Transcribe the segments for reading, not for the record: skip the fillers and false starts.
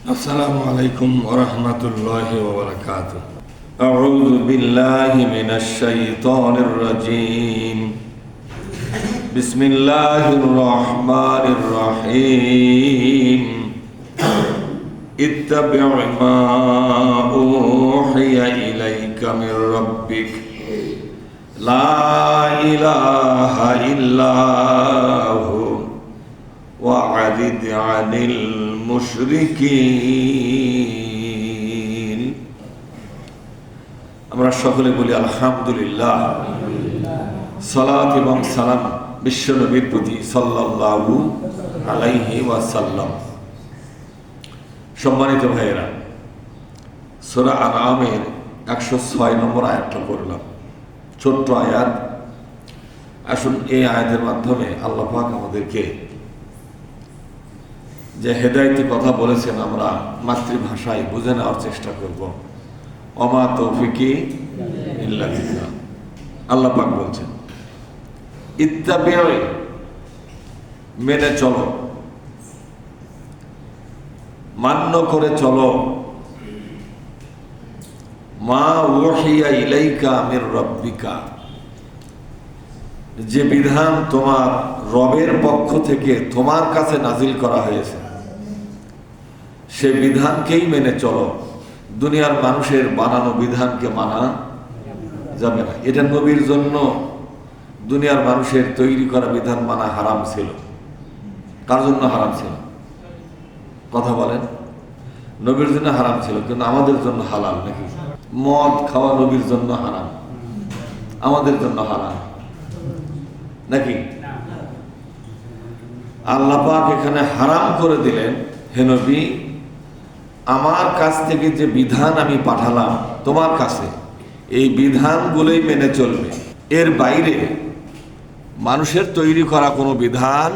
السلام عليكم ورحمة الله وبركاته. أعوذ بالله من الشيطان الرجيم. بسم الله الرحمن الرحيم. اتبع ما أوحي إليك من ربك لا إله إلا هو وأعرض عن المشركين. আমরা সকলে বলি আলহামদুলিল্লাহ। সালাত এবং সালাম বিশ্ব নবীর প্রতি সাল্লাল্লাহু আলাইহি ওয়াসাল্লাম। সম্মানিত ভাইয়েরা, সূরা আনআমের 106 নম্বর আয়াতটা পড়লাম, ছোট্ট আয়াত। আসুন এই আয়াতের মাধ্যমে আল্লাহ পাক আমাদেরকে যে হেদায়েতি কথা বলেছেন আমরা মাতৃভাষায় বুঝে নেওয়ার চেষ্টা করব। ওমা তৌফিকি ইল্লা বিল্লাহ। আল্লাহ পাক বলছেন ইত্তাবিউ, মেনে চলো, মান্য করে চলো, মা ওহিয়া ইলাইকা মির রাব্বিকা, যে বিধান তোমার রবের পক্ষ থেকে তোমার কাছে নাজিল করা হয়েছে সে বিধানকেই মেনে চলো। দুনিয়ার মানুষের বানানো বিধানকে মানা যাবে না। এটা নবীর জন্য দুনিয়ার মানুষের তৈরি করা বিধান মানা হারাম ছিল। কার জন্য হারাম ছিল? কথা বলেন। নবীর জন্য হারাম ছিল, কিন্তু আমাদের জন্য হালাল নাকি? মদ খাওয়া নবীর জন্য হারাম, আমাদের জন্য হালাল নাকি? আল্লাহ পাক এখানে হারাম করে দিলেন, হে নবী, আমার কাছ থেকে যে বিধান আমি পাঠালাম তোমার কাছে, এই বিধানগুলোই মেনে চলবে। এর বাইরে মানুষের তৈরি করা কোনো বিধান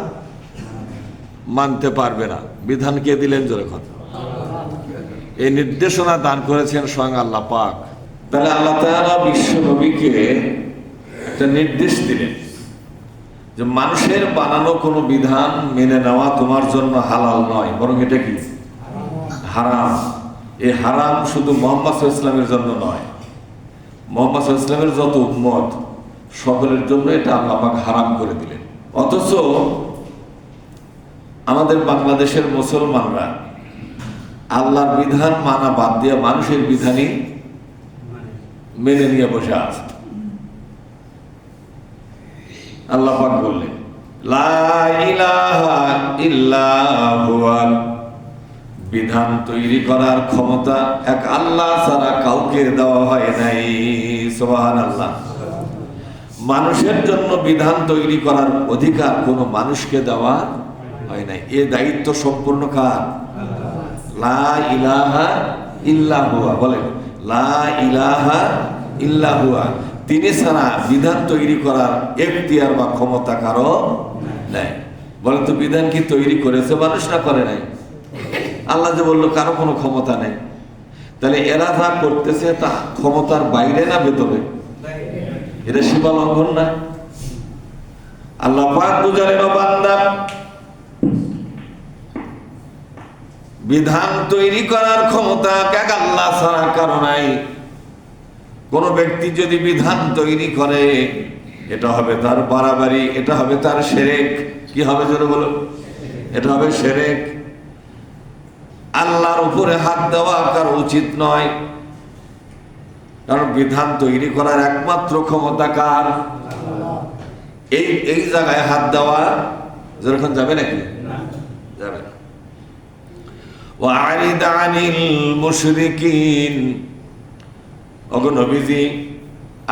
মানতে পারবে না। বিধান কে দিলেন? জোরে কথা। এই নির্দেশনা দান করেছেন স্বয়ং আল্লাহ পাক। তাহলে আল্লাহ তাআলা বিশ্ব নবীকে একটা নির্দেশ দিলেন যে মানুষের বানানো কোনো বিধান মেনে নেওয়া তোমার জন্য হালাল নয়, বরং এটা কি? হারাম। এই হারাম শুধু মুহাম্মদ সাল্লাল্লাহু আলাইহি ওয়াসাল্লামের জন্য নয়, মুহাম্মদ সাল্লাল্লাহু আলাইহি ওয়াসাল্লামের যত উম্মত সকলের জন্য এটা আল্লাহ পাক হারাম করে দিলেন। অথচ আমাদের বাংলাদেশের মুসলমানরা আল্লাহর বিধান মানা বাদ দিয়ে মানুষের বিধানই মেনে নিয়ে বসে আছে। আল্লাহ পাক বললেন লা ইলাহা ইল্লা হুয়া, বিধান তৈরি করার ক্ষমতা এক আল্লাহ ছাড়া কাউকে দেওয়া হয় নাই। সুবহানাল্লাহ। মানুষের জন্য বিধান তৈরি করার অধিকার কোনো মানুষকে দেওয়া হয় নাই। এ দায়িত্ব সম্পূর্ণ কার? লা ইলাহা ইল্লা হুয়া। বলেন লা ইলাহা ইল্লা হুয়া। তিনি ছাড়া বিধান তৈরি করার এখতিয়ার বা ক্ষমতা কারো নাই। বলেন তো, বিধান কি তৈরি করেছে মানুষ, না করে নাই? আল্লাহ যে বললো কারো কোনো ক্ষমতা নেই, তাহলে এরা যা করতেছে তা ক্ষমতার বাইরে না ভেতরে? এটা সীমা লঙ্ঘন না? আল্লাহ পাক বুঝালেন, বান্দা, বিধান তৈরি করার ক্ষমতা এক আল্লাহ ছাড়া কারো নাই। কোন ব্যক্তি যদি বিধান তৈরি করে এটা হবে তার বাড়াবাড়ি, এটা হবে তার শিরক। কি হবে জোরে বলো? এটা হবে শিরক। আল্লাহর উপরে হাত দেওয়া কারো উচিত নয়, কারণ বিধান তৈরি করার একমাত্র ক্ষমতা কার? এই জায়গায় হাত দেওয়া যেরকম যাবে নাকি? যাবে না। ওয়া'রিদ আনিল মুশরিকিন, ওগো নবীজি,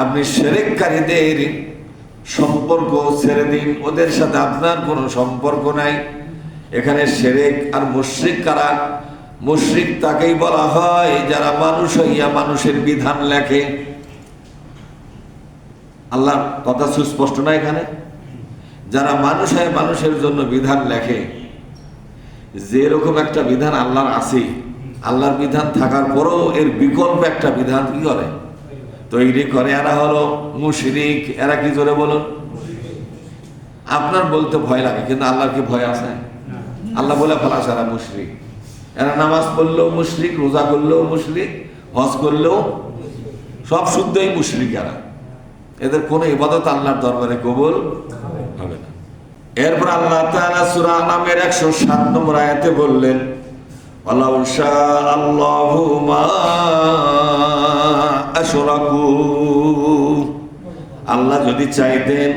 আপনি শিরককারীদের সম্পর্ক ছেড়ে দিন, ওদের সাথে আপনার কোনো সম্পর্ক নাই। এখানে শিরক আর মুশরিক কারা? মুশরিক তাকেই বলা হয় যারা মানুষ হইয়া মানুষের বিধান লেখে। আল্লাহর কথা সুস্পষ্ট না এখানে? যারা মানুষ হয় মানুষের জন্য বিধান লেখে, যেরকম একটা বিধান আল্লাহর আছে, আল্লাহর বিধান থাকার পরও এর বিকল্প একটা বিধান কি করে? তৈরি করে। এরা হলো মুশরিক। এরা কি জোরে বলুন? আপনার বলতে ভয় লাগে, কিন্তু আল্লাহর কি ভয় আছে? আল্লাহ বলে ফেলা সারা মুশরিক। এরা নামাজ পড়লেও মুশরিক, রোজা করলেও মুশরিক, হজ করলেও সব শুদ্ধই মুশরিক। এরা, এদের কোনো ইবাদত আল্লাহর দরবারে কবুল হবে না। এরপর আল্লাহ তাআলা সূরা আনামের 107 নম্বর আয়াতে বললেন, ওয়ালাউ শাআল্লাহু মা আশরাকু, আল্লাহ যদি চাইতেন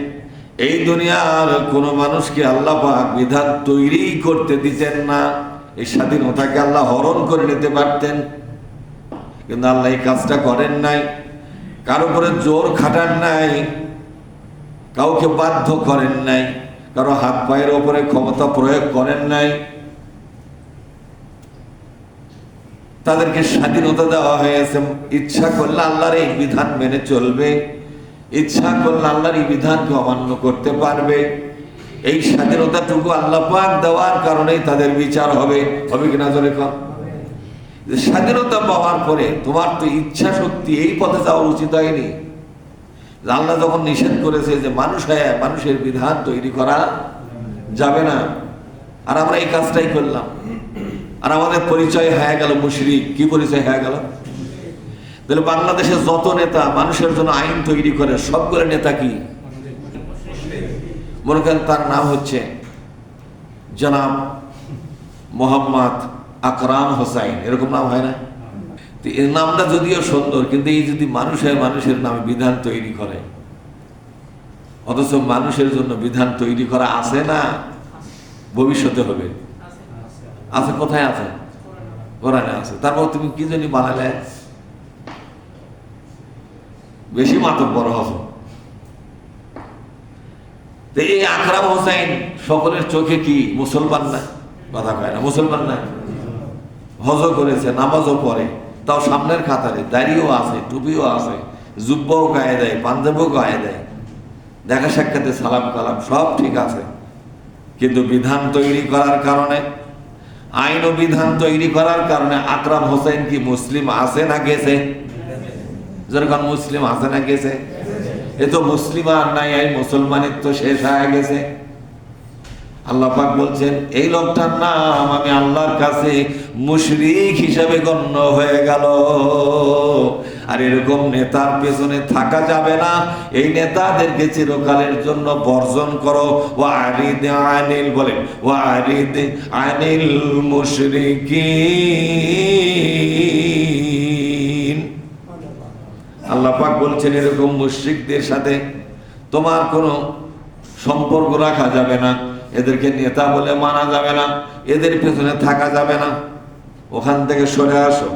এই দুনিয়ার কোন মানুষকে আল্লাহ পাক বিধান তৈরি করতে দিতেন না, এই স্বাধীনতাকে আল্লাহ হরণ করে নিতে পারতেন, কিন্তু আল্লাহ এই কাজটা করেন নাই। কারো উপরে জোর খাটান নাই, কাউকে বাধ্য করেন নাই, কারো হাত পায়ের উপরে ক্ষমতা প্রয়োগ করেন নাই। তাদেরকে স্বাধীনতা দেওয়া হয়েছে, ইচ্ছা করলে আল্লাহর এই বিধান মেনে চলবে, ইচ্ছা করলে আল্লাহর এই বিধানকে অমান্য করতে পারবে। এই স্বাধীনতাটুকু আল্লাহ পাক দেওয়ার কারণেই তাদের বিচার হবে। হবে কিনা জোরে কর। স্বাধীনতা পাওয়ার পরে তোমার তো ইচ্ছা শক্তি এই পথে যাওয়া উচিত হয়নি। আল্লাহ যখন নিষেধ করেছে যে মানুষের বিধান তৈরি করা যাবে না, আর আমরা এই কাজটাই করলাম, আর আমাদের পরিচয় হয়ে গেল মুশরিক। কি পরিচয় হয়ে গেল? তাহলে বাংলাদেশের যত নেতা মানুষের জন্য আইন তৈরি করে সবগুলো নেতা কি? মনে করেন তার নাম হচ্ছে জনাব মোহাম্মদ আকরাম হোসাইন, এরকম নাম হয় না? তো এই নামটা যদিও সুন্দর, কিন্তু এই যদি মানুষের নামে বিধান তৈরি করে, অথচ মানুষের জন্য বিধান তৈরি করা আছে না, ভবিষ্যতে হবে। আছে, কোথায় আছে? কোরআনে আছে। তারপর তুমি কি জানি বানালে, বেশি মাতব্বর হস। এই আকরাম হোসাইন সকলের চোখে কি মুসলমান না? কথা কয় না, মুসলমান না। হজও করেছে, নামাজও পড়ে, তাও সামনের কাতারে, দাড়িও আছে, টুপিও আছে, জুব্বাও গায়ে দেয়, পাঞ্জাবও গায়ে দেয়, দেখা সাক্ষাতে সালাম কালাম সব ঠিক আছে, কিন্তু বিধান তৈরি করার কারণে, আইন ও বিধান তৈরি করার কারণে আকরাম হোসেন কি মুসলিম আছে না গেছে? যেরকম মুসলিম আছে না গেছে? এ তো মুসলিম আর নাই, এই মুসলমানের তো শেষ হয়ে গেছে। আল্লাহ পাক বলছেন এই লোকটার নাম আমি আল্লাহর কাছে মুশরিক হিসাবে গণ্য হয়ে গেল। আর এরকম নেতার পেছনে থাকা যাবে না, এই নেতাদেরকে চিরকালের জন্য বর্জন করো। ওয়ারিদ আনিল, বলেন ওয়ারিদ আনিল মুশরিকিন। আল্লাহ পাক বলছেন এরকম মুশরিকদের সাথে তোমার কোনো সম্পর্ক রাখা যাবে না, এদেরকে নেতা বলে মানা যাবে না, এদের পেছনে থাকা যাবে না, ওখান থেকে সরে আসো।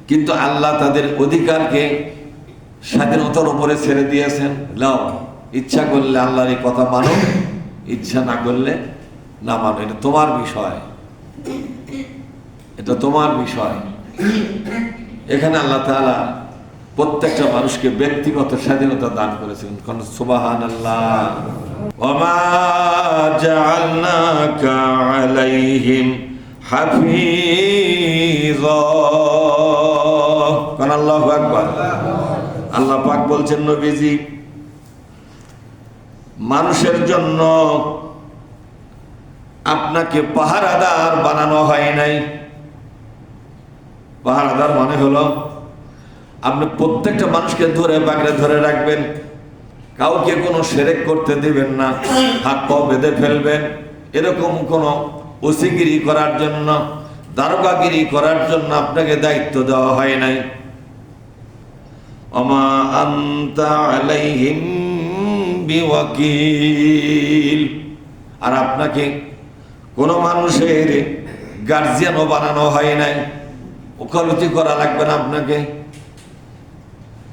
কিন্তু আল্লাহ তাদের অধিকারকে স্বাধীনতার উপরে ছেড়ে দিয়েছেন। লাও, ইচ্ছা করলে আল্লাহর এই কথা মানো, ইচ্ছা না করলে না মানো, এটা তোমার বিষয়, এটা তোমার বিষয়। এখানে আল্লাহ তাআলা প্রত্যেকটা মানুষকে ব্যক্তিগত স্বাধীনতা দান করেছেন। সুবহানাল্লাহ। ওয়ামা জাআলনাকা আলাইহিম হাফিযা। কারণ আল্লাহু আকবার। আল্লাহ পাক বলছেন নবীজি মানুষের জন্য আপনাকে পাহারাদার বানানো হয় নাই। পাহারাদার মানে হলো আপনি প্রত্যেকটা মানুষকে ধরে বাগড়ে ধরে রাখবেন, কাউকে কোনো শিরক করতে দিবেন না, হাত পা বেঁধে ফেলবেন, এরকম কোনো ওসিগিরি করার জন্য, দারোগাগিরি করার জন্য আপনাকে দায়িত্ব দেওয়া হয় নাই। ওমা আনতা আলাইহিম বিওয়াকিল। আর আপনাকে কোনো মানুষের গার্জিয়ানও বানানো হয় নাই, ওকালতি করা লাগবে না আপনাকে।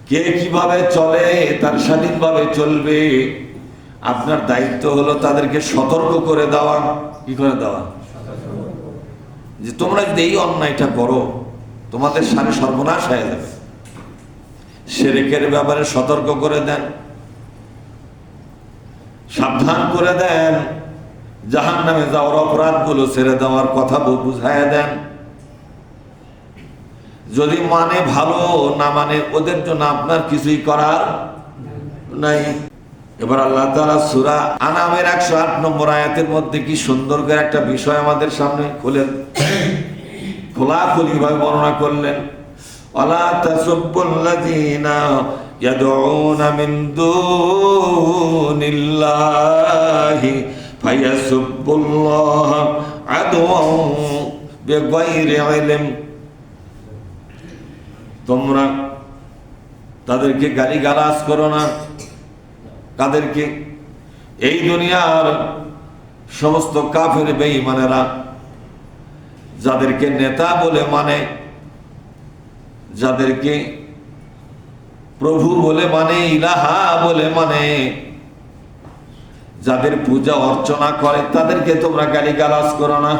কে কিভাবে চলে তার স্বাধীনভাবে চলবে, আপনার দায়িত্ব হলো তাদেরকে সতর্ক করে দেওয়া। কি করে দেওয়া? যে তোমরা যদি এই অন্যায়টা করো তোমাদের সামনে সর্বনাশ হয়ে যাবে। শিরকের ব্যাপারে সতর্ক করে দেন, সাবধান করে দেন, জাহান্নামে যাওয়ার অপরাধগুলো ছেড়ে দেওয়ার কথা বুঝাইয়া দেন। যদি মানে ভালো, না মানে ওদের জন্য আপনার কিছুই করার নাই। এবার আল্লাহ তাআলা সূরা আনামের 108 নম্বর আয়াতের মধ্যে কি সুন্দর করে একটা বিষয় আমাদের সামনে খোলাখুলি ভাবে বর্ণনা করলেন। ওয়ালা তাসুব্বুল্লাযীনা ইয়াদউনা মিন দুনিল্লাহি ফায়াসুব্বুল্লাহা আদওয়ান বিগাইরি ইলম। তোমরা তাদেরকে গালিগালাজ করো না। কাদেরকে? এই দুনিয়ার সমস্ত কাফের বেঈমানেরা যাদেরকে নেতা বলে মানে, যাদেরকে প্রভু বলে মানে, ইলাহা বলে মানে, যাদের পূজা অর্চনা করে তাদেরকে তোমরা গালিগালাজ করো না।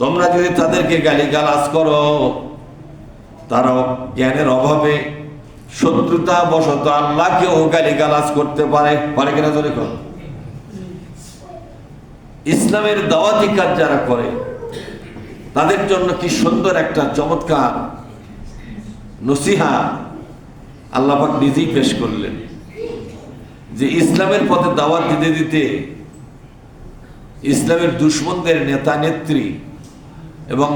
তোমরা যদি তাদেরকে গালিগালাজ করো, তারাও জ্ঞানের অভাবে শত্রুতা বশত আল্লাহকেও গালিগালাজ করতে পারে কিনা জোরে কর। ইসলামের দাওয়াতি কাজ যারা করে তাদের জন্য কি সুন্দর একটা চমৎকার নসিহা আল্লাহ পাক নিজেই পেশ করলেন, যে ইসলামের পথে দাওয়াত দিতে দিতে ইসলামের দুশমনদের নেতা নেত্রী এবং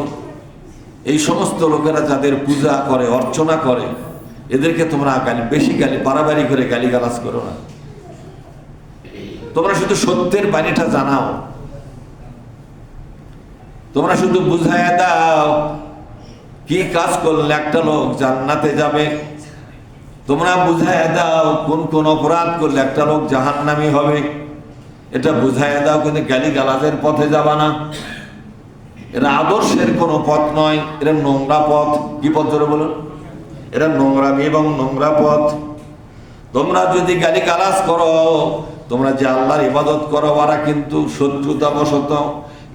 এই সমস্ত লোকেরা যাদের পূজা করে অর্চনা করে এদেরকে তোমরা বেশি বাড়াবাড়ি করে গালিগালাজ করো না। তোমরা শুধু সত্যের বাণীটা জানাও, তোমরা শুধু বুঝাইয়া দাও কি কাজ করলে একটা লোক জান্নাতে যাবে, তোমরা বুঝাইয়া দাও কোন কোন অপরাধ করলে একটা লোক জাহান্নামী হবে, এটা বুঝাইয়া দাও, কিন্তু গালিগালাজের পথে যাবা না। এরা আদর্শের কোনো পথ নয়, এরা নোংরা পথ। কি পথ ধরে বলুন? এরা নোংরামি এবং নোংরা পথ। তোমরা যদি গালিগালাজ করো, তোমরা যে আল্লাহর ইবাদত করো, ওরা কিন্তু শত্রুতা বশত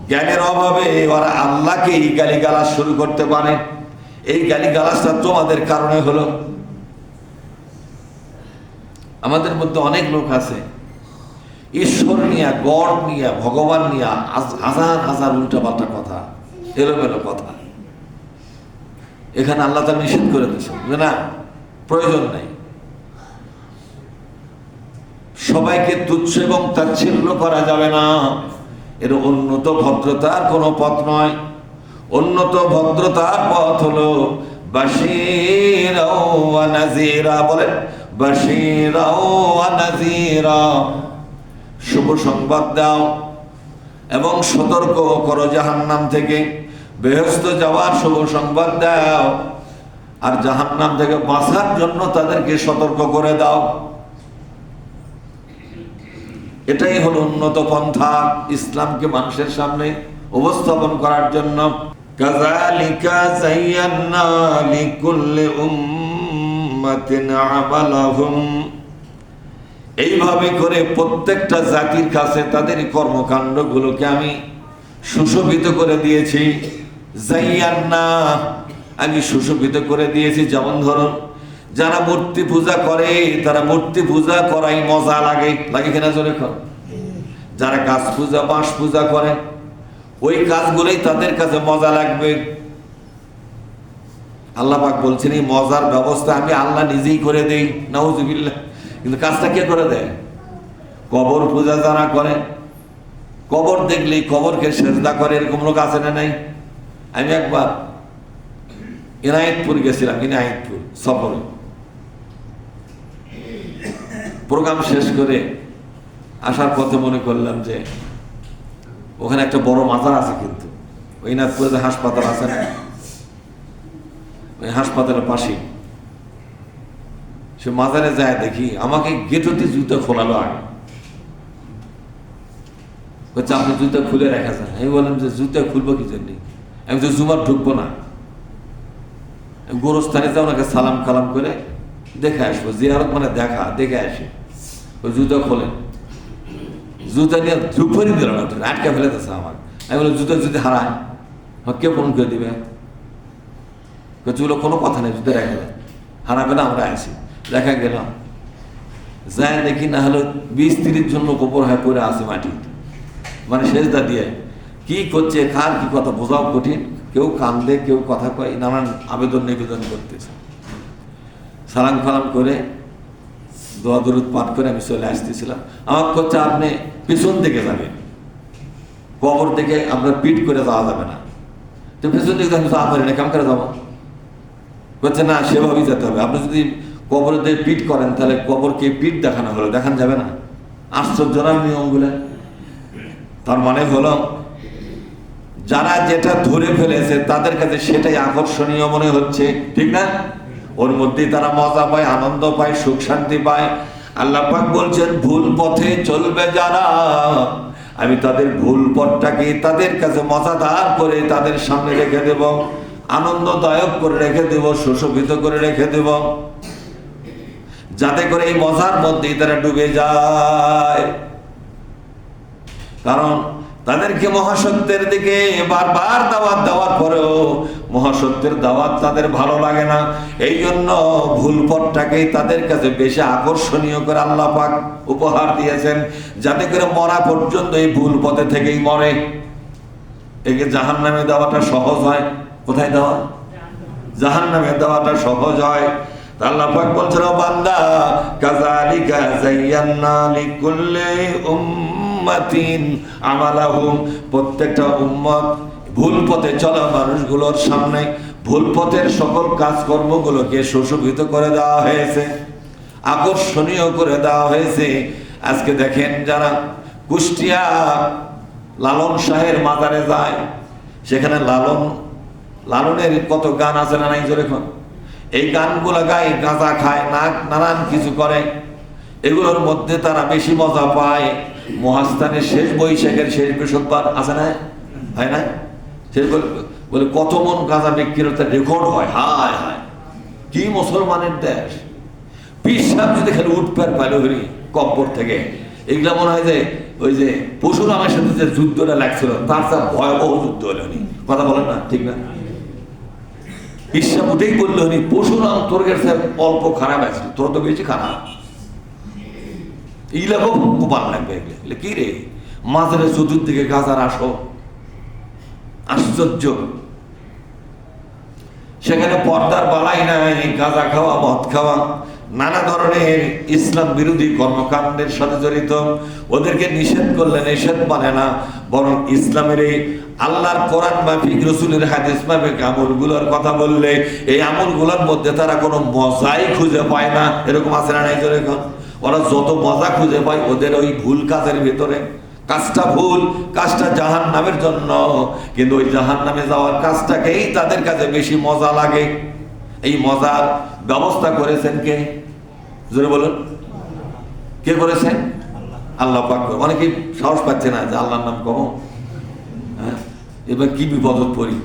জ্ঞানের অভাবে ওরা আল্লাহকেই গালিগালাজ শুরু করতে পারে। এই গালিগালাজটা তোমাদের কারণে হলো। আমাদের মধ্যে অনেক লোক আছে ঈশ্বর নিয়ে, গড নিয়ে, ভগবান নিয়ে হাজার হাজার উল্টাপাল্টা কথা, এলোমেলো কথা। এখানে আল্লাহ তাআলা নিষেধ করে দিয়েছেন যে না, প্রয়োজন নাই। সবাইকে তুচ্ছ এবং তাচ্ছিল্য করা যাবে না। এর উন্নত ভদ্রতার কোনো পথ নয়। উন্নত ভদ্রতার পথ হলো বাশীরা ওয়া নাযীরা। বলেন বাশীরা ওয়া নাযীরা, শুভ সংবাদ দাও এবং সতর্ক করো জাহান্নাম থেকে। বেহেশত যাওয়ার শুভ সংবাদ দাও আর জাহান্নাম থেকে বাঁচার জন্য তাদেরকে সতর্ক করে দাও। এটাই হলো উন্নত পন্থা ইসলামকে মানুষের সামনে উপস্থাপন করার জন্য। কাযালিকা যায়্যানা লিকুল্লি উম্মাতিন আমালাহুম। এইভাবে করে প্রত্যেকটা জাতির কাছে তাদের কর্মকাণ্ডগুলোকে আমি সুশোভিত করে দিয়েছি। যায়্যানা, আমি সুশোভিত করে দিয়েছি। যেমন ধরুন, যারা মূর্তি পূজা করে তারা মূর্তি পূজা করাই মজা লাগে কিনা জোরে কর। যারা গাছ পূজা, বাঁশ পূজা করে ওই কাজগুলোই তাদের কাছে মজা লাগবে। আল্লাহ পাক বলছেন এই মজার ব্যবস্থা আমি আল্লাহ নিজেই করে দেই, নাউজুবিল্লাহ। কিন্তু কাজটা কে করে দেয়? কবর পূজা যারা করে, কবর দেখলেই কবরকে সেজদা করে, এরকম লোক আছে না নাই? আমি একবার ইনায়েতপুর গেছিলাম, ইনায়েতপুর সফরে। প্রোগ্রাম শেষ করে আসার পথে মনে করলাম যে ওখানে একটা বড় মাজার আছে, কিন্তু ওই ইনায়েতপুরে যে হাসপাতাল আছে না, ওই হাসপাতালের পাশেই সে মাজারে যায় দেখি আমাকে গেটতে জুতো খোলালো আগে। বলছে আপনি জুতো খুলে রেখা যান। আমি বললাম যে জুতো খুলবো কি জন্য? আমি তো জুমার ঢুকবো না, গোরস্থানে যাও, ওনাকে সালাম কালাম করে দেখে আসবো। জিয়ারত মানে দেখা, দেখে আসি। ওই জুতো খোলেন, জুতা নিয়ে ঝুপড়ি দিল না, আটকে ফেলে দিচ্ছে আমার। আমি বললাম জুতো যদি হারায় কে ফোন করে দিবে? কোনো কথা নেই, জুতো রেখে দেয়, হারাবে না, আমরা আসি। দেখা গেলাম যায় দেখি না হলো 20-30 জন লোক ওপর হয়ে পড়ে আছে মাটি, মানে সেজদা দিয়ে। কি করছে, কার কি কথা বোঝাও কঠিন। কেউ কান্দে, কেউ কথা কয়, নানান আবেদন নিবেদন করতেছে। সালাম ফালাম করে দোয়া দরুদ পাঠ করে আমি চলে আসতেছিলাম। আমার করছে আপনি পিছন দিকে যাবেন, কবর থেকে আপনার পিঠ করে যাওয়া যাবে না। তো পিছন দিকে আমি যাওয়া পারি না, কেমন করে যাবো? বলছে না, সেভাবেই যেতে হবে। আপনি যদি কবরের দিকে পিঠ করেন তাহলে কবরকে পিঠ দেখানো হলো, দেখানো যাবে না। আশ্চর্য না নিয়মগুলো? তার মানে হলো যারা যেটা ধরে ফেলেছে তাদের কাছে সেটাই আকর্ষণীয় মনে হচ্ছে, ঠিক না? ওর মধ্যেই তারা মজা পায়, আনন্দ পায়, সুখ শান্তি পায়। আল্লাহ পাক বলছেন ভুল পথে চলবে যারা, আমি তাদের ভুল পথটাকে তাদের কাছে মজাদার করে তাদের সামনে রেখে দেব, আনন্দদায়ক করে রেখে দেব, সুশোভিত করে রেখে দেব, যাতে করে এই মজার মধ্যেই তারা ডুবে যায়। কারণ তাদেরকে মহাসত্যের দিকে বারবার দাওয়াত দেওয়ার পরেও মহাসত্যের দাওয়াত তাদের ভালো লাগে না। এই জন্য ভুল পথটাকেই তাদের কাছে বেশি আকর্ষণীয় করে আল্লাহ পাক উপহার দিয়েছেন, যাতে করে মরা পর্যন্ত এই ভুল পথে থেকেই মরে। একে জাহান্নামে দেওয়াটা সহজ হয়। কোথায় দেওয়া? জাহান্নামে দেওয়াটা সহজ হয়। আল্লাহ পাক বলছেন, ও বান্দা, কাযালিকা যায়্যানা লিকুল্লি উম্মাতিন আমালাহুম, প্রত্যেকটা উম্মত ভুল পথে চলা মানুষগুলোর সামনে ভুল পথের সকল কাজকর্মগুলোকে সুশোভিত করে দেওয়া হয়েছে, আকর্ষণীয় করে দেওয়া হয়েছে। আজকে দেখেন যারা কুষ্টিয়া লালন শাহের মাজারে যায়, সেখানে লালনের কত গান আছে না নাই? জোরে এখন এই গানগুলো গায়, গাঁজা খায়, নানান কিছু করে। এগুলোর মধ্যে তারা বেশি মজা পায়। মহাস্থানের শেষ বৈশাখের শেষ বৃহস্পতিবার আছে না, হয় না? সে বলে কত মন গাঁজা বিক্রির রেকর্ড হয়। হায় হায়, কি মুসলমানের দেশ! পিসাব যদি খালি উঠপার পাইলো হরি কব্বর থেকে, এগুলা মনে হয় যে ওই যে পরশুরামের সাথে যে যুদ্ধটা লাগছিল তার যা ভয়াবহ যুদ্ধ হলো। কথা বলেন না, ঠিক না? পিসাব উঠেই বললো হনি, পরশুরাম তোর কাছে অল্প খারাপ আছে, তোর তো বেশি খারাপ। এইগুলা খুব ভালো লাগবে। এগুলো কি রে, মাঝের চতুর্দিকে গাজার আসো, আশ্চর্য! সেখানে পর্দার বালাই নাই, গাঁজা খাওয়া, মদ খাওয়া, নানা ধরনের ইসলাম বিরোধী কর্মকাণ্ডের সাথে জড়িত। ওদেরকে নিষেধ করলে নিষেধ মানে না, বরং ইসলামের এই আল্লাহর কোরআন মাফিক, রসুলের হাদিস মাফিক আমলগুলোর কথা বললে এই আমলগুলোর মধ্যে তারা কোনো মজাই খুঁজে পায় না। এরকম আছে না নাই? এখন ওরা যত মজা খুঁজে পায় ওদের ওই ভুল কাজের ভিতরে। কাজটা ভুল, কাজটা জাহান্নামের জন্য, কিন্তু ওই জাহান্নামে যাওয়ার কাজটাকেই তাদের কাছে বেশি মজা লাগে। এই মজার ব্যবস্থা করেছেন কে? জোরে বলুন, কে করেছেন? আল্লাহ পাক। অনেকেই সাহস পাচ্ছে না যে আল্লাহর নাম কম। হ্যাঁ, এবার কি বিপদত পড়ি।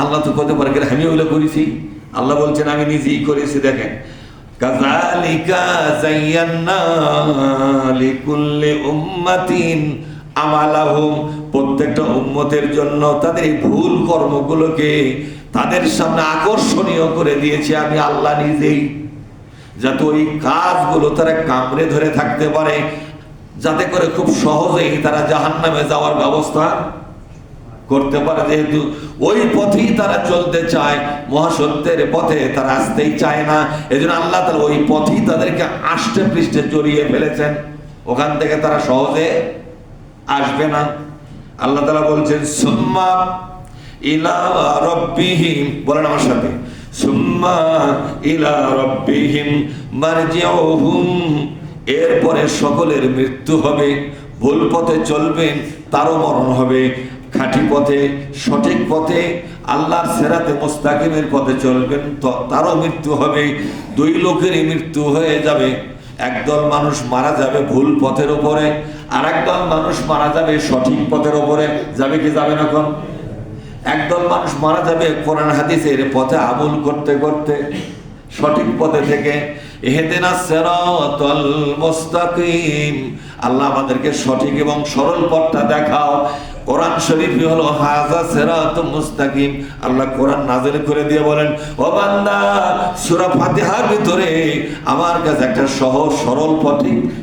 আল্লাহ তো কত পারে, আমি ওগুলো করেছি। আল্লাহ বলছেন আমি নিজেই করেছি। দেখেন, কাযালিকা যায়্যানা লিকুল্লি উম্মাতিন আমালাহুম, প্রত্যেকটা উম্মতের জন্য তাদের এই ভুল কর্মগুলোকে তাদের সামনে আকর্ষণীয় করে দিয়েছি আমি আল্লাহ নিজেই, যাতে ওই কাজগুলো তারা কামড়ে ধরে থাকতে পারে, যাতে করে খুব সহজেই তারা জাহান্নামে যাওয়ার ব্যবস্থা করতে পারে। যেহেতু ওই পথেই তারা চলতে চায়, মহাসত্যের পথে তারা আসতেই চায় না, এজন্য আল্লাহ তাআলা ওই পথেই তাদেরকে আষ্টে পৃষ্ঠে জড়িয়ে ফেলেছেন, ওখান থেকে তারা সহজে আসবে না। আল্লাহ তাআলা বলছেন সুম্মা ইলা রাব্বিহিম, বলেন আমার সাথে, সুম্মা ইলা রাব্বিহিম মারজিউহুম, এরপরে সকলের মৃত্যু হবে। ভুল পথে চলবেন তারও মরণ হবে, খাঁটি পথে, সঠিক পথে, আল্লাহর সিরাতে মুস্তাকিমের পথে চলবেন তারও মৃত্যু হবে। দুই লোকেরই মৃত্যু হয়ে যাবে। একদল মানুষ মারা যাবে ভুল পথের উপরে, আর একদল মানুষ মারা যাবে সঠিক পথের উপরে। যাবে কি যাবে না? কোন একদল মানুষ মারা যাবে কোরআন হাদিসের পথে আমল করতে করতে, সঠিক পথে থেকে। ইহদিনাস সিরাতাল মুস্তাকিম, আল্লাহ আমাদেরকে সঠিক এবং সরল পথটা দেখাও। কোরআন শরীফই হলো হাযা সিরাতুম মুস্তাকিম। আল্লাহ কোরআন নাযিল করে দিয়ে বলেন, ও বান্দা, সূরা ফাতিহার ভিতরে আমার কাছে একটা সহজ সরল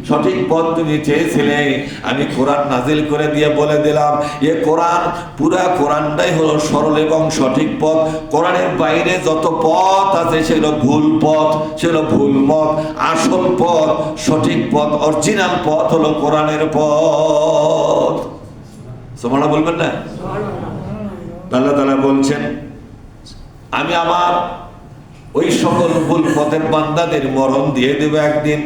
সঠিক পথ তুমি চেয়েছিলে, আমি কোরআন নাযিল করে দিয়ে বলে দিলাম, এ কোরআন, পুরা কোরআনটাই হলো সরল এবং সঠিক পথ। কোরআনের বাইরে যত পথ আছে সেগুলো ভুল পথ, সেগুলো ভুল মত। আসল পথ, সঠিক পথ, অরিজিনাল পথ হলো কোরআনের পথ। সুবহানাল্লাহ বলবেন না? আল্লাহ তাআলা বলছেন, আমি আমার ওই সকল ভুল পথের বান্দাদের মরণ দিয়ে দেব একদিন।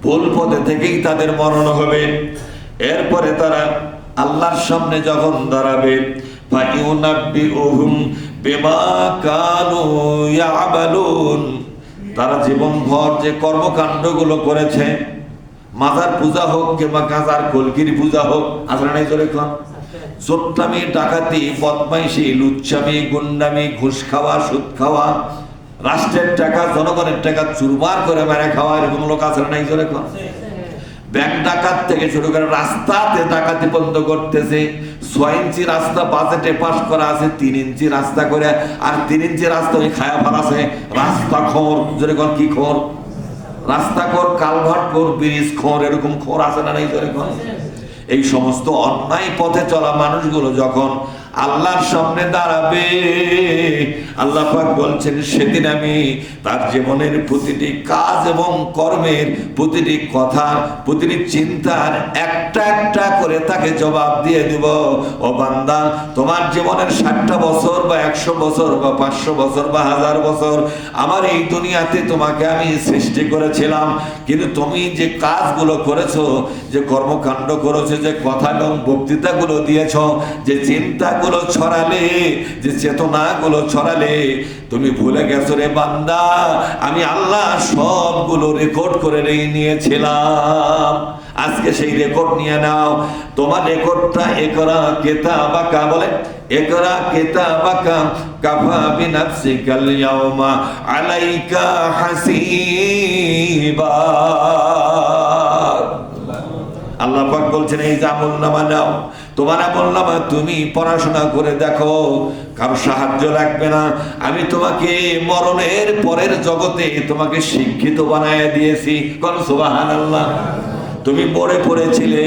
ভুল পথে থেকেই তাদের মরণ হবে। এরপরে তারা আল্লাহর সামনে যখন দাঁড়াবে, ফায়ুনাব্বিউহুম বিমা কানু ইয়ামালুন, তারা জীবনভর যে কর্মকাণ্ডগুলো করেছে, মাজার পূজা হোক কিংবা গাঁজার কলকির পূজা হোক, আসলে নাই জোরে কোন, চোট্টামি, ডাকাতি, বদমাইশি, লুচ্চামি, গুন্ডামি, ঘুষ খাওয়া, সুদ খাওয়া, রাষ্ট্রের টাকা, জনগণের টাকা চুরমার করে মেরে খাওয়া, এরকম লোক আছে নাই জোরে কোন। ব্যাংক ডাকাত থেকে শুরু করে রাস্তাতে ডাকাতি বন্ধ করতেছে। 6 ইঞ্চি রাস্তা বাজেটে পাস করা আছে, 3 ইঞ্চি রাস্তা করে, আর 3 ইঞ্চি রাস্তা ওই খায়া ফেলাছে। রাস্তা খোর, জোরে কোন, কি খোর? রাস্তা খোর, কালভার্ট খোর, ব্রিজ খোর, এরকম খোর আছে না নাই জোরে কোন। এই সমস্ত অন্যায় পথে চলা মানুষগুলো যখন আল্লাহর সামনে দাঁড়াবে, আল্লাহ পাক বলছেন, সেদিন আমি তার জীবনের প্রতিটি কাজ এবং কর্মের, প্রতিটি কথা, প্রতিটি চিন্তার একটা একটা করে তাকে জবাব দিয়ে দিব। ও বান্দা, তোমার জীবনের 60টা বছর বা 100 বছর বা 500 বছর বা 1000 বছর আমার এই দুনিয়াতে তোমাকে আমি সৃষ্টি করেছিলাম, কিন্তু তুমি যে কাজগুলো করেছো, যে কর্মকাণ্ড করেছো, যে কথা এবং বক্তৃতাগুলো দিয়েছ, যে চিন্তাগুলো ছড়ালে, যে চেতনাগুলো ছড়ালে, তুমি ভুলে গেছো রে বান্দা, আমি আল্লাহ সবগুলো রেকর্ড করে নিয়েছিলাম। আজকে সেই রেকর্ড নিয়ে নাও। তোমার রেকর্ডটা ইকরা কিতাবাকা, বলে ইকরা কিতাবাকা কাফা বিনাফসিকাল ইয়াউমা আলাইকা হাসিবা। আল্লাহ পাক বলছেন, এই যে আমলনামা নাও, তোমার আমলনামা তুমি পড়াশোনা করে দেখো, কারো সাহায্য লাগবে না। আমি তোমাকে মরণের পরের জগতে তোমাকে শিক্ষিত বানায় দিয়েছি। কোন সুবহানাল্লাহ। তুমি পড়ে পড়েছিলে,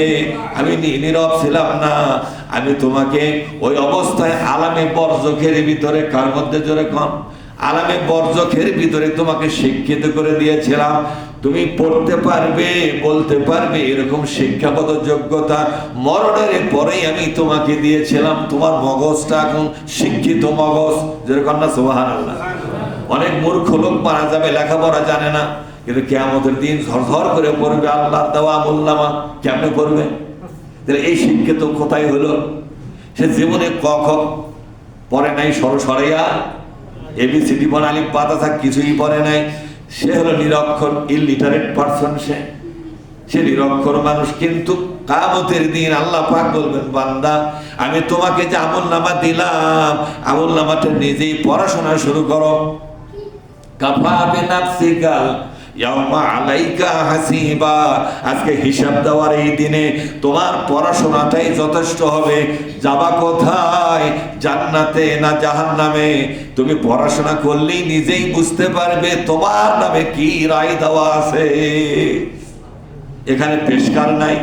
আমি নীরব ছিলাম না। আমি তোমাকে ওই অবস্থায় আলামে বরজখের ভিতরে, কার মধ্যে জোরে কম, আলামে বরজখের ভিতরে তোমাকে শিক্ষিত করে দিয়েছিলাম। তুমি পড়তে পারবে, বলতে পারবে, এরকম শিক্ষাগত যোগ্যতা মরণের পরেই আমি তোমাকে দিয়েছিলাম। তোমার মগজটা এখন শিক্ষিত মগজ, যেরকম না সুবহানাল্লাহ। অনেক মূর্খ লোক মারা যাবে, লেখাপড়া জানে না, কিন্তু কিয়ামতের দিন ঝরঝর করে পড়বে আল্লাহর দেওয়া আমলনামা। কেমনে পড়বে? এই শিক্ষিত কোথায় হলো? সে জীবনে ক খ পড়ে নাই, সরসরাইয়া এবিসিডি বন আলিফ বা তা কিছুই পড়ে নাই। সে হলো নিরক্ষর, ইলিটারেট পারসন। সে নিরক্ষর মানুষ। কিন্তু কিয়ামতের দিন আল্লাহ পাক বলবেন, বান্দা, আমি তোমাকে যে আমলনামা দিলাম, আমলনামাটা নিজেই পড়াশোনা শুরু করো। কাফা বিনাফসিকা ইয়াউমা আলাইকা হাসিবা। আজকে হিসাব দেওয়ার এই দিনে তোমার পড়াশোনাটাই যথেষ্ট হবে। যাবা কোথায়, জান্নাতে না জাহান্নামে? তুমি পড়াশোনা করলেই নিজেই বুঝতে পারবে তোমার নামে কি রায় দেওয়া আছে। এখানে পেশকার নাই,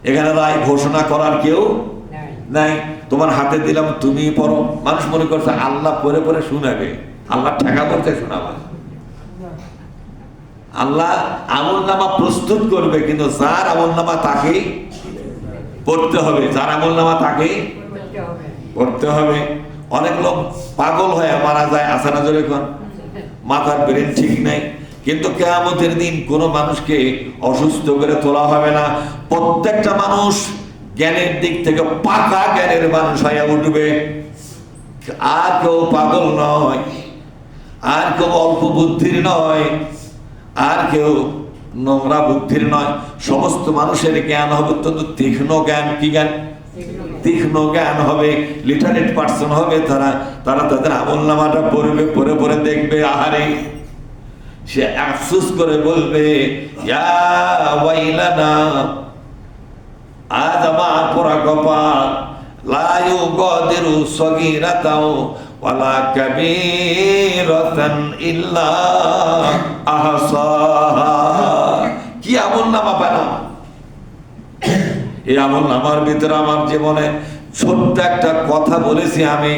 এখানে রায় ঘোষণা করার কেউ নাই। তোমার হাতে দিলাম, তুমি পড়ো। মানুষ মনে করছে আল্লাহ পড়ে পড়ে শোনাবে, আল্লাহ ঠেকা করতে শোনাবে। আল্লাহ আমলনামা প্রস্তুত করবে, কিন্তু যার আমলনামা তাকেই পড়তে হবে, যার আমলনামা তাকেই পড়তে হবে। অনেক লোক পাগল হয়ে মারা যায়, আসে না জোরে কোন, মাথার ব্রেন ঠিক নাই। কিন্তু কিয়ামতের দিন কোনো মানুষকে অসুস্থ করে তোলা হবে না। প্রত্যেকটা মানুষ জ্ঞানের দিক থেকে পাকা জ্ঞানের মানুষ হয়ে উঠবে। আর কেউ পাগল নয়, আর কেউ অল্প বুদ্ধির নয়, আর কেউ নোংরা বুদ্ধির নয়। সমস্ত মানুষের জ্ঞান হবে অত্যন্ত তীক্ষ্ণ জ্ঞান। কি জ্ঞান? তীক্ষ্ণ জ্ঞান হবে, লিটারেট পার্সন হবে তারা। তারা তাদের আমলনামাটা পড়বে, পড়ে পড়ে দেখবে, আহারে, সে আফসোস করে বলবে, ইয়া ওয়াইলানা, আজ আমার পোড়া কপাল, লা ইউগাদিরু সগীরাতাও ওয়ালা কাবীরাতান ইল্লা আহসাহা। কি আমলনামা পেলাম! এই আমলনামার ভিতরে আমার জীবনে ছোট্ট একটা কথা বলেছি, আমি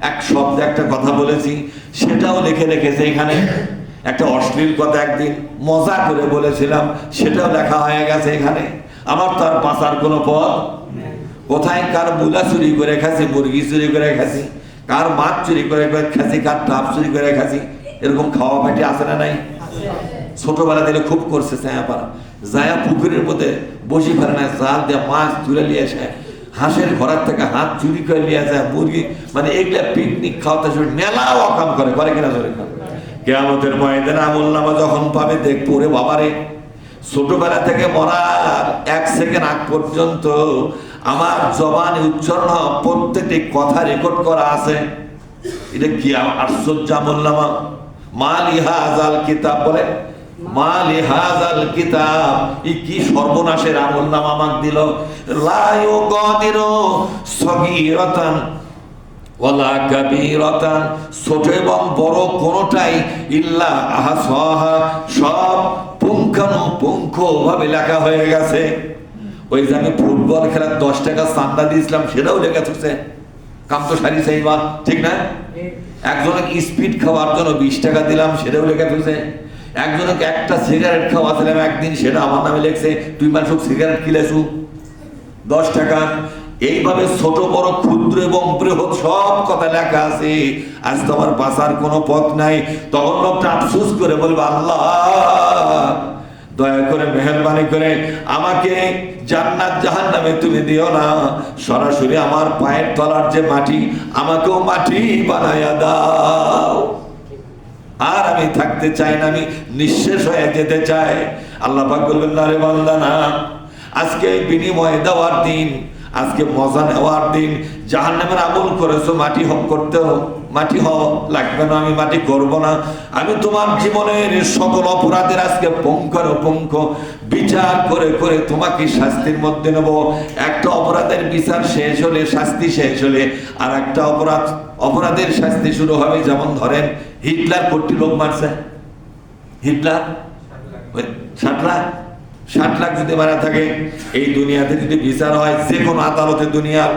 এক শব্দ একটা কথা বলেছি, সেটাও লিখে রেখেছে এখানে। একটা অশ্লীল কথা একদিন মজা করে বলেছিলাম, সেটাও লেখা হয়ে গেছে এখানে। আমার তো আর বাঁচার কোনো পথ। কোথায় কার মুলা চুরি করে খাসি, মুরগি চুরি করে খাসি, কার মাছ চুরি করে খাসি, কার টাপ চুরি করে খাসি, এরকম খাওয়া ফাটি আছে না নাই? ছোটবেলা দিলে খুব করছে ছায়াপাড়া, যায়া পুকুরের মধ্যে বসে ফেলে না, জাল দিয়ে মাছ তুলে নিয়ে আসে, হাঁসের ঘরের থেকে হাত চুরি করে নিয়ে যায়, মুরগি, মানে এগুলা পিকনিক খাওয়াতে মেলা অকাম করে কিনা চলে। কিয়ামতের ময়দানে আমলনামা যখন পাবে দেখবো, রে বাবারে, ছোটবেলা থেকে মরার 1 সেকেন্ড আগ পর্যন্ত আমার জবানে উচ্চারণ প্রত্যেকটি কথা রেকর্ড করা আছে। এটা কি আশ্চর্য আমলনামা! মালি হাযাল কিতাব, বলে মালি হাযাল কিতাব, এই কি সর্বনাশের আমলনামা আমাকে দিল। লা ইউগাদিরু সগীরাতান ওয়ালা কাবীরাতান, ছোট এবং বড় কোনটাই, ইল্লা আহসাহা, সব পুঙ্খানুপুঙ্খ ভাবে লেখা হয়ে গেছে। ওই যে আমি ফুটবল খেলার 10 টাকা চান্দা দিয়েছিলাম, সেটাও লেখা থাকছে। কাম তো সারি চাইবা, ঠিক না? একজনকে স্পিড খাওয়ার জন্য 20 টাকা দিলাম, সেটাও লেখা থাকছে। একজনকে একটা সিগারেট খাওয়াছিলাম একদিন, সেটা আমার নামে লেখছে, তুই মানুষ সিগারেট কিলেছু 10 টাকা। এইভাবে ছোট বড় ক্ষুদ্র এবং বৃহৎ সব কথা লেখা আছে। আজ তো আমার বাঁচার কোনো পথ নাই। তখন লোকটা আফসোস করে বলবে, আল্লাহ দয়া করে মেহেরবানি করে আমাকে জান্নাত জাহান্নামে তুমি দিও না, সরাসরি আমার পায়ের তলার যে মাটি, আমাকেও মাটি বানায়া দাও। আর আমি থাকতে চাই না, আমি নিঃশেষ হয়ে যেতে চাই। আল্লাহ পাক বলবেন, না রে বান্দা না, আজকে বিনিময় দেওয়ার দিন, আজকে মজা নেওয়ার দিন। জাহান্নামের আমল করেছো, মাটি মাটি হও লাগবে না, আমি মাটি করব না। আমি তোমার জীবনের সকল অপরাধের আজকে পুঙ্খানুপুঙ্খ বিচার করে করে তোমাকে শাস্তির মধ্যে নেব। একটা অপরাধের বিচার শেষ হলে, শাস্তি শেষ হলে, আর একটা অপরাধের শাস্তি শুরু হবে। যেমন ধরেন, হিটলার 40 লোক মারছে, হিটলার 60 লাখ যদি মারা থাকে, এই দুনিয়াতে যদি বিচার হয়, যে কোনো আদালতে, দুনিয়ার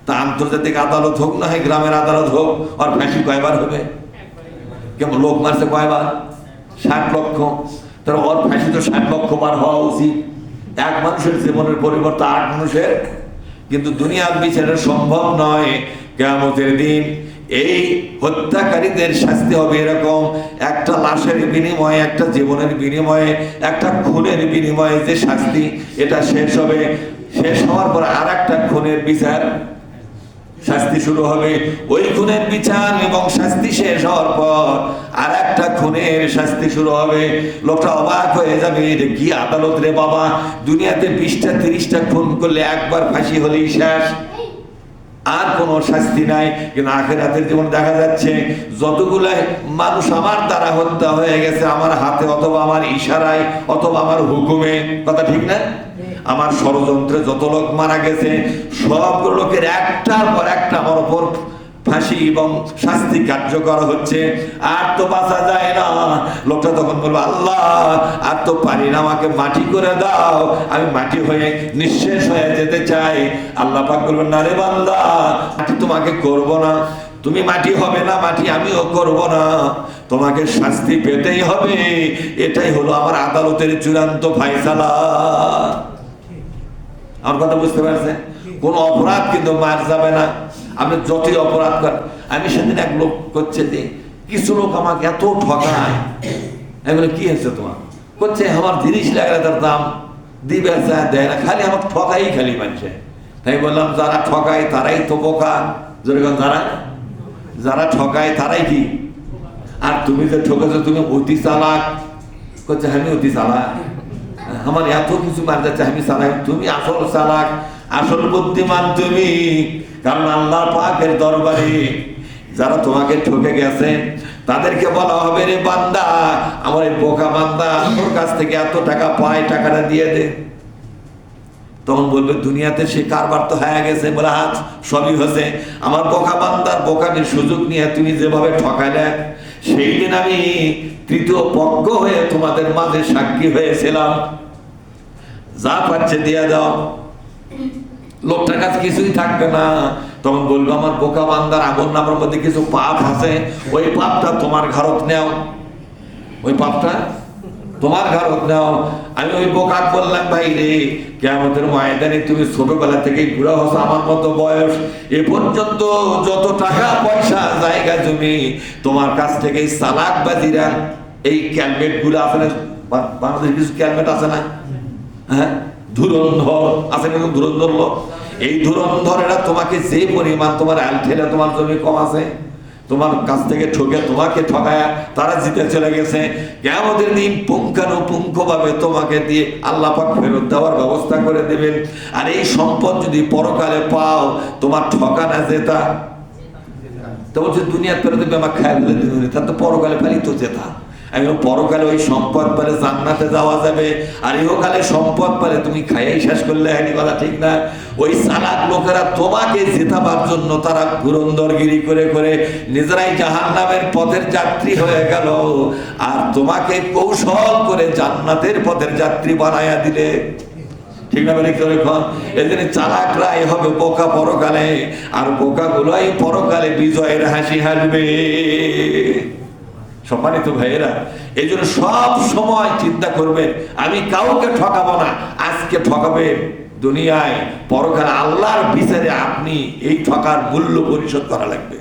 তা আন্তর্জাতিক আদালত হোক না হয় গ্রামের আদালত হোক, আর ফাঁসি কয়বার হবে? কেমন লোক মারছে কয়বার? 60 লক্ষ। তাহলে ওর ফাঁসি তো 60 লক্ষ বার হওয়া উচিত। এক মানুষের জীবনের পরিবর্তে 8 মানুষের। কিন্তু দুনিয়ার বিচারে সম্ভব নয়। কিয়ামতের দিন এই হত্যাকারীদের শাস্তি হবে এরকম, একটা লাশের বিনিময়ে, একটা জীবনের বিনিময়ে, একটা খুনের বিনিময়ে যে শাস্তি, এটা শেষ হবে। শেষ হওয়ার পর আর একটা খুনের বিচার, শাস্তি শুরু হবে। ওই খুনের বিচার এবং শাস্তি শেষ হওয়ার পর আর একটা খুনের শাস্তি শুরু হবে। লোকটা অবাক হয়ে যাবে, কি আদালত রে বাবা! দুনিয়াতে 20টা 30টা খুন করলে একবার ফাঁসি হলেই শেষ, আর কোনো শাস্তি নাই। কিন্তু আখিরাতের জীবন দেখা যাচ্ছে, যতগুলাই মানুষ আমার দ্বারা হত্যা হয়ে গেছে, আমার হাতে অথবা আমার ইশারায় অথবা আমার হুকুমে, কথা ঠিক না? আমার ষড়যন্ত্রে যত লোক মারা গেছে, সবগুলো লোকের একটার পর একটা আমার উপর ফাঁসি এবং শাস্তি কার্যকর হচ্ছে। আর তো বাঁচা যায় না। লোকটা তখন বলবো, আল্লাহ আর তো পারি না, আমাকে মাটি করে দাও, আমি মাটি হয়ে নিঃশেষ হয়ে যেতে চাই। আল্লাহ পাক বলবেন, না রে বান্দা, মাটি তোমাকে করব না, তুমি মাটি হবে না, মাটি আমিও করব না, তোমাকে শাস্তি পেতেই হবে। এটাই হলো আমার আদালতের চূড়ান্ত ফায়সালা। আমার কথা বুঝতে পারছে? কোন অপরাধ কিন্তু মার যাবে না, আপনি যতই অপরাধ করেন। আমি সেদিন এক লোক করছে যে, কিছু লোক আমাকে এত ঠকায়। আমি বলি, কি হয়েছে তোমার? করছে, আমার জিনিস লাগলে তার দাম দিবে, দেয় না, খালি আমার ঠকাই খালি মানছে। তাই বললাম, যারা ঠকায় তারাই তো বোকা। যারা ঠকায় তারাই কি? আর তুমি যে ঠকেছো, তুমি অতি চালাক। করছে, আমি অতি চালাক, আমার এত কিছু মার যাচ্ছে, আমি চালাক। তুমি আসল চালাক, আসল বুদ্ধিমান তুমি। কারণ আল্লাহ পাকের দরবারে যারা তোমাকে ঠকে গেছে, তাদেরকে বলা হবে, রে বান্দা, আমার এই বোকা বান্দা তোর কাছ থেকে এত টাকা পায়, টাকাটা দিয়ে দে। তখন বলবে দুনিয়াতে সে কারবার তো হয়ে গেছে, বলে হাত সবই হয়েছে, আমার বোকা বান্দার বোকামির সুযোগ নিয়ে তুমি যেভাবে ঠকালে, সেই দিন আমি তৃতীয় পক্ষ হয়ে তোমাদের মাঝে সাক্ষী হয়েছিলাম, যা পাচ্ছে দিয়ে দাও, লোকটার কাছে কিছুই থাকবে না। তখন বলবো আমার বোকা বান্দার আমল নামের মধ্যে কিছু পাপ আছে, ওই পাপটা তোমার ঘরত নেও, ওই পাপটা তোমার ঘরত নাও। আমি ওই বোকাক বললাম, ভাই রে, কিয়ামতের ময়দানে তুমি ছোটবেলা থেকে বুড়া হছো, আমার মতো বয়স, এ পর্যন্ত যত টাকা পয়সা জায়গা জমি তোমার কাছ থেকে চালাক বাজিরা এই ক্যালমেট গুলো আছে না, বাংলাদেশ কিছু ক্যালমেট আছে না, হ্যাঁ, ধুরন্ধর আছে না, ধুরন্ধর লোক, এই ধুরন্ধরেরা তোমাকে যে পরিমাণ তোমার আলঠেলা, তোমার জমি কম আছে, তোমার কাছ থেকে ঠকে তোমাকে ঠকায়া তারা জিতে চলে গেছে। কিয়ামতের দিন পুঙ্খানুপুঙ্খ ভাবে তোমাকে দিয়ে আল্লাহ পাক ফেরত দেওয়ার ব্যবস্থা করে দেবেন। আর এই সম্পদ যদি পরকালে পাও, তোমার ঠকানা জেতা, তো বলছে দুনিয়া ফেরত দেবে, আমার খায় ফেলে দিবে, তার তো পরকালে ফেলি তো জেতা। আমি পরকালে ওই সম্পদ পেলে জান্নাতে যাওয়া যাবে, আর ইহকালে সম্পদ পেলে তুমি খাইয়াই শেষ করলে, হ্যাঁ কথা ঠিক না? ওই চালাক লোকেরা তোমাকে জেতাবার জন্য তারা ধুরন্ধরগিরি করে করে নিজেরাই জাহান্নামের পথের যাত্রী হয়ে গেল, আর তোমাকে কৌশল করে জান্নাতের পথের যাত্রী বানায়া দিলে। ঠিক না বলে এখন এই জন্য চালাকরাই হবে বোকা পরকালে, আর বোকাগুলোই পরকালে বিজয়ের হাসি হাসবে। সম্মানিত ভাইয়েরা, এই জন্য সব সময় চিন্তা করবেন, আমি কাউকে ঠকাবো না। আজকে ঠকাবে দুনিয়ায়, পরকালে আল্লাহর বিচারে আপনি এই ঠকার মূল্য পরিশোধ করা লাগবে।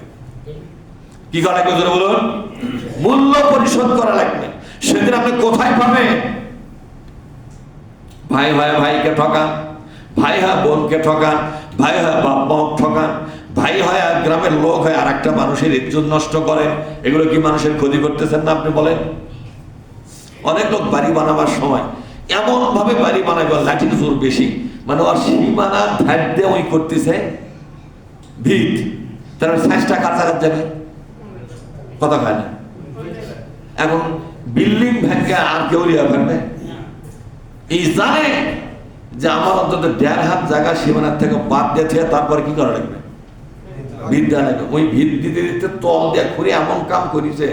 কি করা লাগবে বলুন? মূল্য পরিশোধ করা লাগবে। সেদিন আপনি কোথায় পাবেন? ভাই হয় ভাইকে ঠকান, ভাই হয় বোনকে ঠকান, ভাই হয় বাপ মাকে ঠকান, ভাই হয় আর গ্রামের লোক হয় আর একটা মানুষের ইজ্জত নষ্ট করেন। এগুলো কি মানুষের ক্ষতি করতেছেন না? আপনি বলেন। অনেক লোক বাড়ি বানাবার সময় এমন ভাবে বাড়ি বানাবে, লাঠির জোর বেশি, মানে ওর সীমানা ধার দিয়ে ওই করতেছে ভিত, তার সাইজটা কার জায়গা যাবে, কথা খায় না। এখন বিল্ডিং ভেঙে আর কেউ রিয়া ফেলবে, এই জানে যে আমার অন্তত 1.5 হাত জায়গা সীমানার থেকে বাদ দিয়েছে, তারপরে কি করা লাগবে? ভিত দেওয়া লাগবে। ওই ভিত দিতে দিতে তল দিয়ে ঘুরে এমন কাম করেছে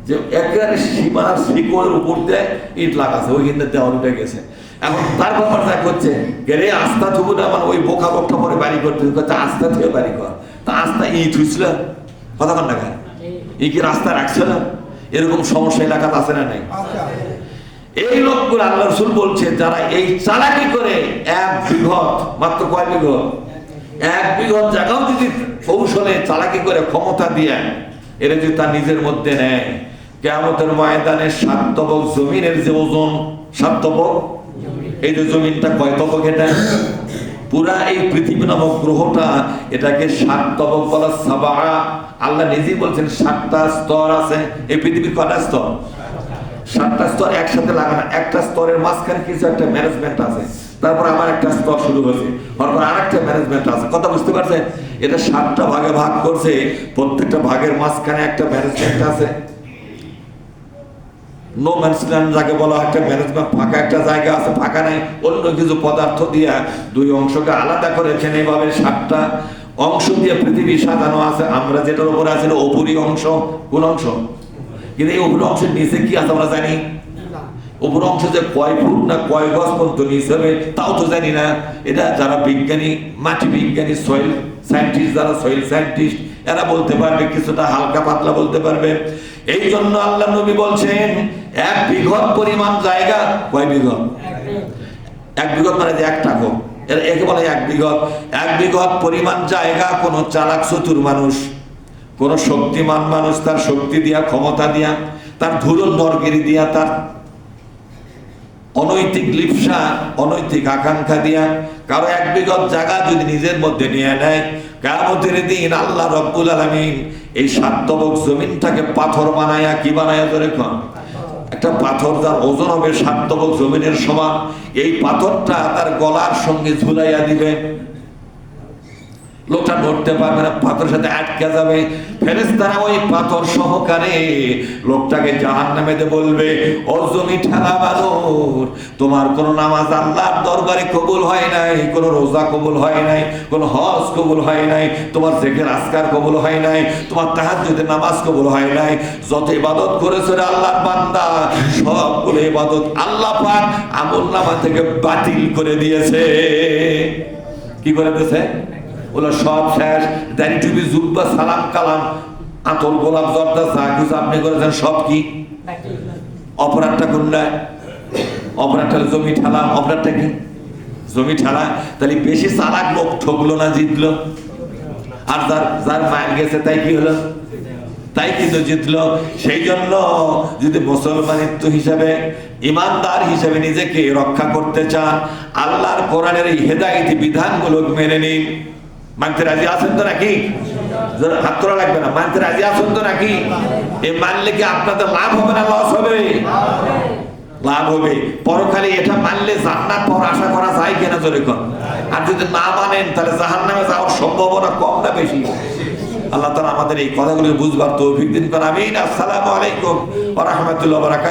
যে একেবারে সীমানার শিকড়ের উপর দিয়ে ইট লাগাছে, ওই কিন্তু দেওয়া উঠে গেছে। এখন তার ব্যাপার যা করছে, গেলে আস্থা থুবু না, মানে ওই বোকা বকটা পরে বাড়ি করতে আস্থা থেকে বাড়ি কর, তা আস্থা ইট হয়েছিল, কথা কন না, এই কি রাস্তা রাখছে না? এরকম সমস্যা এলাকাতে আছে না নাই? এই লোকগুলো আল্লাহ রাসূল বলছে, যারা এই চালাকি করে 1 বিঘত, মাত্র কয় বিঘত? 1 বিঘত জায়গাও যদি কৌশলে চালাকি করে ক্ষমতা দিয়ে এরা যদি তার নিজের মধ্যে নেয়, কিয়ামতের ময়দানে 7 তবক জমিনের যে ওজন, 7 তবক, এই যে জমিনটা কয় তবক? এটা পুরা এই পৃথিবী নামক গ্রহটা, এটাকে 7 তবক বলা। সাবা, আল্লাহ নিজেই বলছেন 7টা স্তর আছে। এই পৃথিবীর কয়টা স্তর? 7টা স্তর একসাথে লাগানো। একটা স্তরের মাঝখানে কিছু একটা ম্যানেজমেন্ট আছে, তারপর আমার একটা স্তর শুরু হয়েছে, তারপর আরেকটা ম্যানেজমেন্ট আছে। কথা বুঝতে পারছেন? এটা 7টা ভাগে ভাগ করছে, প্রত্যেকটা ভাগের মাঝখানে একটা ম্যানেজমেন্ট আছে। নো ম্যানেজমেন্ট যাকে বলা, একটা ম্যানেজমেন্ট, ফাঁকা একটা জায়গা আছে, ফাঁকা নাই, অন্য কিছু পদার্থ দিয়ে 2 অংশকে আলাদা করেছেন। এইভাবে 7টা অংশ দিয়ে পৃথিবী সাজানো আছে। আমরা যেটার উপরে আছে উপরি অংশ। কোন অংশ? কিন্তু এই উপর অংশের নিচে কি আছে আমরা জানি? উপর অংশ যে কয় ফুট না কয় গজ পর্যন্ত নিচে হবে তাও তো জানি না। এটা যারা বিজ্ঞানী, মাটি বিজ্ঞানী, সয়েল সায়েন্টিস্ট, যারা সয়েল সায়েন্টিস্ট, এরা বলতে পারবে, কিছুটা হালকা পাতলা বলতে পারবে। এই জন্য আল্লাহ নবী বলছেন 1 বিঘত পরিমাণ জায়গা। কয় বিঘত? 1 বিঘত মানে যে 1 টাকা, একে বলে 1 বিঘত। 1 বিঘত পরিমাণ জায়গা কোন চালাক চতুর মানুষ, কোন শক্তিমান মানুষ তার শক্তি দিয়া, ক্ষমতা দিয়া, তার ধুরন্ধরগিরি দিয়া, তার অনৈতিক লিপ্সা, অনৈতিক আকাঙ্ক্ষা দিয়া কারো 1 বিঘত জায়গা যদি নিজের মধ্যে নিয়ে নেয়, কিয়ামতের দিন আল্লাহ রব্বুল আলামিন এই 7 তবক জমিনটাকে পাথর বানায়া, কি বানায়া ধরে কোন একটা পাথর, যার ওজন হবে 7 তবক জমিনের সমান, এই পাথরটা তার গলার সঙ্গে ঝুলাইয়া দিবে। লোকটা নড়তে পারবে না, পাথরের সাথে আটকে যাবে। ফেরেশতারা ওই পাথর সহকারে লোকটাকে জাহান্নামে বলবে, ও জমি ঠেলা বানর, তোমার কোন নামাজ আল্লাহর দরবারে কবুল হয় নাই, কোন রোজা কবুল হয় নাই, কোন হজ কবুল হয় নাই, তোমার জিকির আজকার কবুল হয় নাই, তোমার তাহাজ্জুদের নামাজ কবুল হয় নাই, যত ইবাদত করেছো রে আল্লাহর বান্দা, সবগুলো ইবাদত আল্লাহ পাক আমলনামা থেকে বাতিল করে দিয়েছে। কি করে দিয়েছে? ওগুলো সব শেষ। দাড়ি টুপি জুব্বা সালাম কালাম আতর গোলাপ জর্দা যা কিছু আপনি করেছেন সব কি? অপরাধটা কোনটা? অপরাধটা জমি ঠেলা। অপরাধটা কি? জমি ঠেলা। তাহলে বেশি চালাক লোক ঠকলো না জিতলো? আর যার যার মার গেছে তাই কি হলো? তাই কিন্তু জিতলো। সেই জন্য যদি মুসলমানিত্ব হিসাবে, ইমানদার হিসাবে নিজেকে রক্ষা করতে চান, আল্লাহর কোরআনের এই হেদায়েতি বিধানগুলো মেনে নিন। মানতে রাজি আছেন তো নাকি? হাত তোলা লাগবে না। মানতে রাজি আছেন তো নাকি? এই মানলে কি আপনাদের লাভ হবে না লস হবে? লাভ হবে। পরকালে এটা মানলে জান্নাত পাওয়ার আশা করা যায় কিনা জোরে কর। আর যদি না মানেন তাহলে জাহান্নামে যাওয়ার সম্ভাবনা কম না বেশি? আল্লাহ তাআলা আমাদের এই কথাগুলো বুঝবার তৌফিক দিন। আমিন। আসসালামু আলাইকুম ওয়া রাহমাতুল্লাহি ওয়া বারাকাতুহু।